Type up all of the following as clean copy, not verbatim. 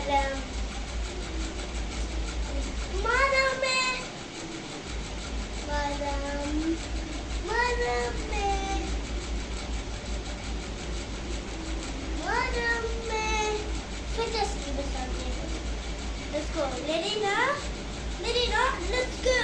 మరం మరమే మరం మరమే మరమే. Just give us something. Let's go. Lerina, let's go.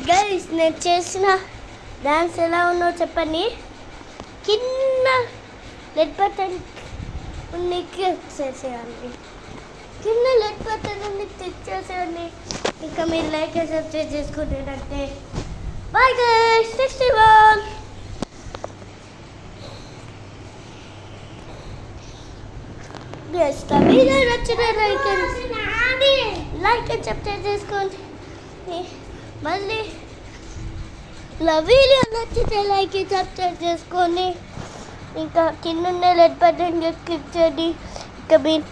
Guys నేను చేసిన dance ఎలా ఉందో చెప్పండి. కింద రెడ్ బటన్ ఉంది క్లిక్ చేసేయండి. కింద రెడ్ బటన్ ఉంది క్లిక్ చేసేయండి. ఇంకా మీరు లైక్ చేసి సబ్స్క్రైబ్ చేసుకుంటే bye guys. Next one guys video నచ్చితే లైక్ అండ్ సబ్స్క్రైబ్ చేసుకోండి. మళ్ళీ వీడియో నచ్చితే లైక్ సబ్స్క్రైబ్ చేసుకోండి. ఇంకా కింద రెడ్ బటన్ క్లిక్ చేయండి. ఇంకా మీరు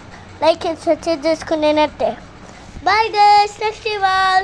లైక్ అండ్ సబ్స్క్రైబ్ చేసుకునేనట్టే. Bye guys. నెక్స్ట్ ఇవాళ